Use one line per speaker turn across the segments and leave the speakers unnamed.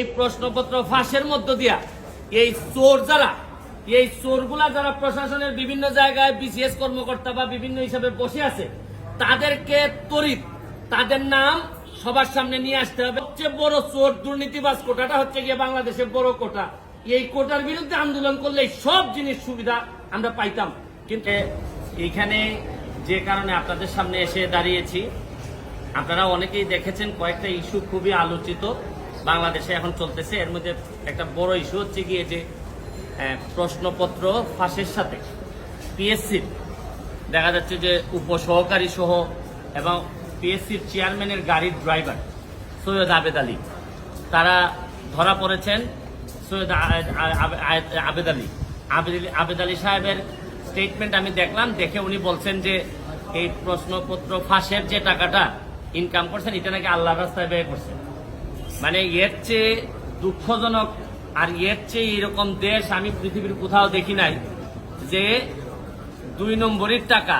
এই প্রশ্নপত্র ফাঁসের মধ্য দিয়া এই চোরগুলা যারা প্রশাসনের বিভিন্ন জায়গায় বিসিএস কর্মকর্তা বা বিভিন্ন হিসাবে বসে আছে, তাদেরকে তড়িৎ তাদের নাম সবার সামনে নিয়ে আসতে হবে। সবচেয়ে বড় চোর দুর্নীতিবাজ কোটাটা হচ্ছে গিয়ে বাংলাদেশের বড় কোটা। এই কোটার বিরুদ্ধে আন্দোলন করলে সব জিনিস সুবিধা আমরা পাইতাম। কিন্তু এইখানে যে কারণে আপনাদের সামনে এসে দাঁড়িয়েছি, আপনারা অনেকেই দেখেছেন কয়েকটা ইস্যু খুবই আলোচিত বাংলাদেশে এখন চলতেছে। এর মধ্যে একটা বড় ইস্যু হচ্ছে গিয়ে যে প্রশ্নপত্র ফাঁসের সাথে পিএসসির দেখা যাচ্ছে যে উপসহকারী সহ এবং পিএসসির চেয়ারম্যানের গাড়ির ড্রাইভার সৈয়দ আবেদ আলী, তারা ধরা পড়েছেন। সৈয়দ আবেদ আলী সাহেবের স্টেটমেন্ট আমি দেখলাম, দেখে উনি বলছেন যে এই প্রশ্নপত্র ফাঁসের যে টাকাটা ইনকাম করছেন এটা নাকি আল্লাহর রাস্তায় ব্যয় করছেন। মানে এর চেয়ে দুঃখজনক আর এর চেয়ে এরকম দেশ আমি পৃথিবীর কোথাও দেখি নাই যে 2 নম্বরের টাকা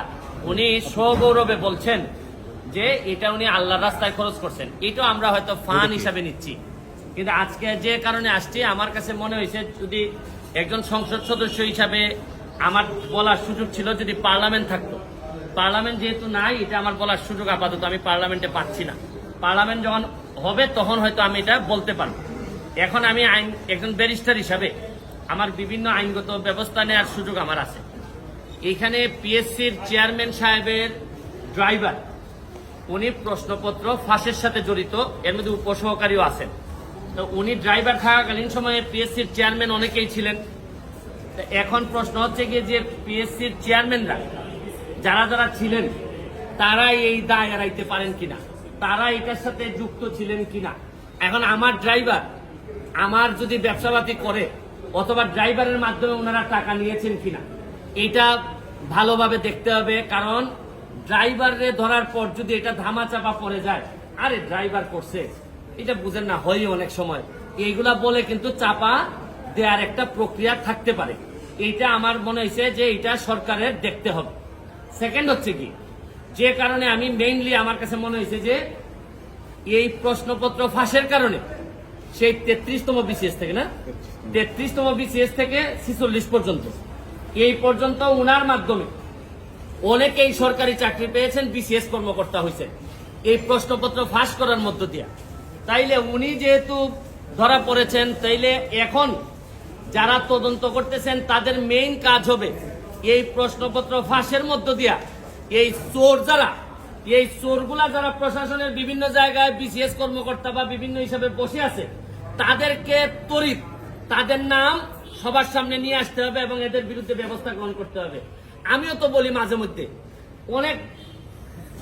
উনি সগৌরবে বলছেন যে এটা উনি আল্লাহর রাস্তায় খরচ করছেন। এটা আমরা হয়তো ফান হিসাবে নিচ্ছি, কিন্তু আজকে যে কারণে আসছি আমার কাছে মনে হয়েছে যদি একজন সংসদ সদস্য হিসাবে আমার বলার সুযোগ ছিল, যদি পার্লামেন্ট থাকতো। পার্লামেন্ট যেহেতু নাই, এটা আমার বলার সুযোগ আপাতত আমি পার্লামেন্টে পাচ্ছি না। পার্লামেন্ট যখন হবে তখন হয়তো আমি এটা বলতে পারবো। এখন আমি একজন ব্যারিস্টার হিসাবে আমার বিভিন্ন আইনগত ব্যবস্থা নেওয়ার সুযোগ আমার আছে। এখানে পিএসসির চেয়ারম্যান সাহেবের ড্রাইভার উনি প্রশ্নপত্র ফাঁসের সাথে জড়িত, এর মধ্যে উপসহকারীও আছেন। তো উনি ড্রাইভার থাকাকালীন সময়ে পিএসসির চেয়ারম্যান অনেকেই ছিলেন। এখন প্রশ্ন হচ্ছে গিয়ে যে পিএসসির চেয়ারম্যানরা যারা যারা ছিলেন তারা এই দায় এড়াইতে পারেন কিনা, তারা এটার সাথে যুক্ত ছিলেন কিনা। এখন আমার ড্রাইভার আমার যদি ব্যবসাপাতি করে অথবা ড্রাইভারের মাধ্যমে ওনারা টাকা নিয়েছেন কিনা এটা ভালোভাবে দেখতে হবে। কারণ ড্রাইভারে ধরার পর যদি এটা ধামাচাপা পড়ে যায়, আরে ড্রাইভার করছে এটা বুঝেন না, হয় অনেক সময় এইগুলা বলে কিন্তু চাপা দেওয়ার একটা প্রক্রিয়া থাকতে পারে। এইটা আমার মনে হয়েছে যে এটা সরকারের দেখতে হবে। সেকেন্ড হচ্ছে কি, যে কারণে আমি মেইনলি আমার কাছে মনে হয়েছে যে এই প্রশ্নপত্র ফাঁসের কারণে সেই 33তম বিসিএস থেকে 33তম বিসিএস থেকে 46 পর্যন্ত এই পর্যন্ত উনার মাধ্যমে অনেকেই সরকারি চাকরি পেয়েছেন, বিসিএস কর্মকর্তা হয়েছেন এই প্রশ্নপত্র ফাঁস করার মধ্য দিয়া। তাইলে উনি যেহেতু ধরা পড়েছেন, তাইলে এখন যারা তদন্ত করতেছেন তাদের মেইন কাজ হবে এই প্রশ্নপত্র ফাঁসের মধ্য দিয়া এই চোরগুলা যারা প্রশাসনের বিভিন্ন জায়গায় বিসিএস কর্মকর্তা বা বিভিন্ন হিসাবে বসে আছে, তাদেরকে তড়িৎ তাদের নাম সবার সামনে নিয়ে আসতে হবে এবং এদের বিরুদ্ধে ব্যবস্থা গ্রহণ করতে হবে। আমিও তো বলি মাঝে মধ্যে অনেক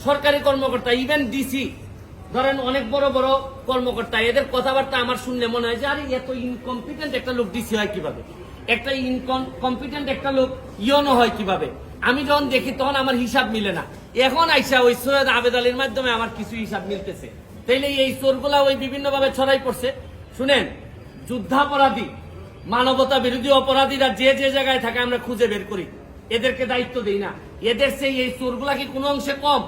সরকারি কর্মকর্তা, ইভেন ডিসি ধরেন অনেক বড় বড় কর্মকর্তা, এদের কথাবার্তা আমার শুনলে মনে হয় যে আরে এত ইনকম্পিটেন্ট একটা লোক ডিসি হয় কিভাবে, একটা ইনকম্পিটেন্ট একটা লোক ইয়নো হয় কিভাবে। আমি যখন দেখি তখন আমার হিসাব মিলে না। এখন আইসা ওই সৈয়দ আবেদ আলীর মাধ্যমে আমার কিছু হিসাব মিলতেছে। তাইলে এই চোরগুলা ওই বিভিন্ন ভাবে ছড়াই পড়ছে। শুনেন, যুদ্ধাপরাধী মানবতা বিরোধী অপরাধীরা যে যে জায়গায় থাকে আমরা খুঁজে বের করি, এদেরকে দায়িত্ব দেই না। এদের সেই এই চোরগুলা কি কোনো অংশে কম?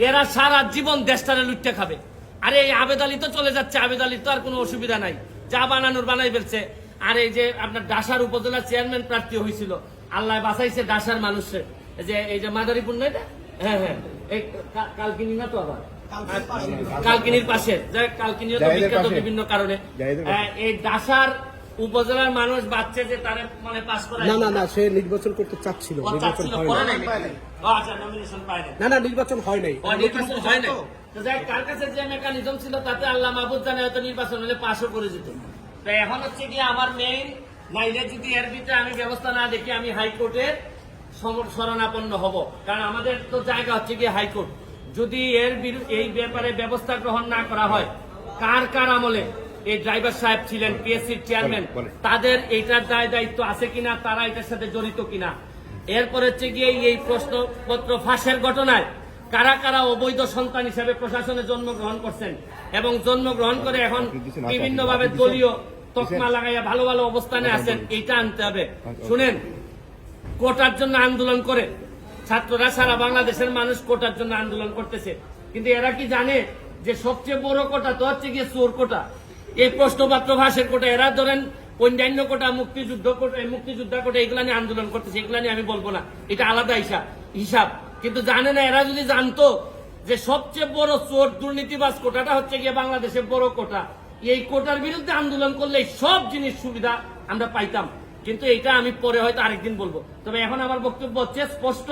এরা সারা জীবন দেশটারে লুটতে খাবে। আরে এই আবেদ আলী তো চলে যাচ্ছে, আবেদ আলীর তো আর কোনো অসুবিধা নাই, যা বানানোর বানাই ফেলছে। আর এই যে আপনার ডাসার উপজেলা চেয়ারম্যান প্রার্থী হয়েছিল, আল্লাহ বাঁচাইছে ডাসার মানুষের, যে এই যে মাদারীপুর না এটা, হ্যাঁ এই কালকিনি না তো আবার কালকিনির পাশে, কালকিনিও তো বিখ্যাত বিভিন্ন কারণে। এই ডাসার উপজেলার মানুষ বাচ্চা যে তারা মানে পাস করায়
না সে নির্বাচন করতে চাচ্ছিল, নির্বাচন হয় নাই। নির্বাচন হয় নাই।
কার কাছে যে মেকানিজম ছিল তাতে আল্লাহ মাহবুব জানে হয়তো নির্বাচন হলে পাশও করে যেত। তো এখন হচ্ছে কি আমার মেইন, নাইলে যদি এর ভিতরে আমি ব্যবস্থা না দেখি আমি হাইকোর্টের শরণাপন্ন হব। কারণ আমাদের তো জায়গা হচ্ছে কি হাইকোর্ট। যদি এই ব্যাপারে ব্যবস্থা গ্রহণ না করা হয়, কার কার আমলে এই ড্রাইভার সাহেব ছিলেন, পিএসসির চেয়ারম্যান, তাদের এইটার দায়িত্ব আছে কিনা, তারা এটার সাথে জড়িত কিনা। এরপর হচ্ছে গিয়ে এই প্রশ্নপত্র ফাঁসের ঘটনায় কারা কারা অবৈধ সন্তান হিসেবে প্রশাসনে জন্মগ্রহণ করছেন এবং জন্মগ্রহণ করে এখন বিভিন্নভাবে দলীয় তকমা লাগাইয়া ভালো ভালো অবস্থানে আছেন, এইটা আনতে হবে। শুনেন, কোটার জন্য আন্দোলন করে ছাত্ররা, সারা বাংলাদেশের মানুষ কোটার জন্য আন্দোলন করতেছে, কিন্তু এরা কি জানে যে সবচেয়ে বড় কোটা তো হচ্ছে গিয়ে চোর কোটা। এই প্রশ্নপত্র ফাঁসের কোটা, এরা ধরেন অন্যান্য কোটা, মুক্তিযোদ্ধা কোটা, এগুলা নিয়ে আন্দোলন করতেছে, এগুলা নিয়ে আমি বলবো না, এটা আলাদা হিসাব। কিন্তু জানে না, এরা যদি জানতো যে সবচেয়ে বড় চোর দুর্নীতিবাজ কোটাটা হচ্ছে গিয়ে বাংলাদেশের বড় কোটা, এই কোটার বিরুদ্ধে আন্দোলন করলে সব জিনিস সুবিধা আমরা পাইতাম। কিন্তু এটা আমি পরে হয়তো আরেকদিন বলবো। তবে এখন আমার বক্তব্য হচ্ছে স্পষ্ট,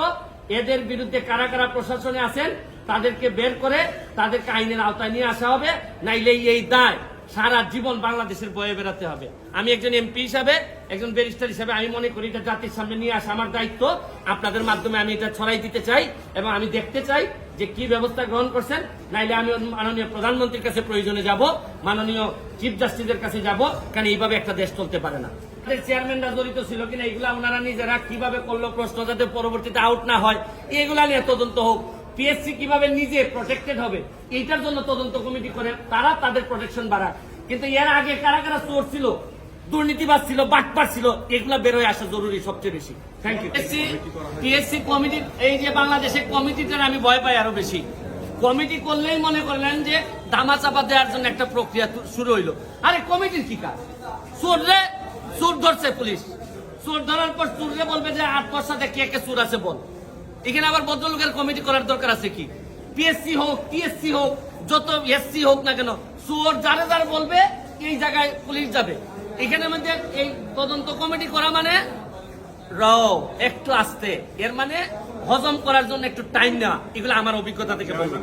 এদের বিরুদ্ধে কারা কারা প্রশাসনে আছেন তাদেরকে বের করে তাদেরকে আইনের আওতায় নিয়ে আসা হবে, নাইলে এই দায় সারা জীবন বাংলাদেশের বয়ে বেড়াতে হবে। আমি একজন এমপি হিসাবে, একজন ব্যারিস্টার হিসাবে আমি মনে করি এটা জাতির সামনে নিয়ে আসা আমার দায়িত্ব। আপনাদের মাধ্যমে আমি এটা ছড়াই দিতে চাই এবং আমি দেখতে চাই যে কি ব্যবস্থা গ্রহণ করছেন। নাইলে আমি মাননীয় প্রধানমন্ত্রীর কাছে প্রয়োজনে যাব, মাননীয় চিফ জাস্টিসের কাছে যাব, কারণ এইভাবে একটা দেশ চলতে পারে না। চেয়ারম্যানরা জড়িত ছিল কিনা এগুলা ওনারা নিজেরা কিভাবে করলো, প্রশ্ন যাতে পরবর্তীতে আউট না হয় এগুলা নিয়ে তদন্ত হোক। পিএসসি কিভাবে নিজে প্রোটেক্টেড হবে এইটার জন্য তদন্ত কমিটি করে তারা তাদের প্রোটেকশন বাড়ায়। কিন্তু এর আগে কারা কারা চোর ছিল, দুর্নীতিবাজ ছিল, বাটপার ছিল, এগুলা বের হয়ে আসা জরুরি সবচেয়ে বেশি। Thank you. পিএসসি কমিটি, এই যে বাংলাদেশের কমিটিটার আমি ভয় পাই আরো বেশি। কমিটি করলেই মনে করলেন যে ধামাচাপা দেওয়ার জন্য একটা প্রক্রিয়া শুরু হইলো। আরে কমিটির কি কাজ? চোর ধরছে পুলিশ, চোর ধরার পর চোররে বলবে যে ৮ বছর সাথে কে কে চোর আছে বল। এখানে আবার ভদ্রলোকের কমিটি করার দরকার আছে কি? পিএসসি হোক, টিএসসি হোক, যত এসসি হোক না কেন, চোর যারা যারা বলবে এই জায়গায় পুলিশ যাবে। এখানে মধ্যে এই তদন্ত কমিটি করা মানে একটু আস্তে, এর মানে হজম করার জন্য একটু টাইম নেওয়া। এগুলো আমার অভিজ্ঞতা থেকে বলবো।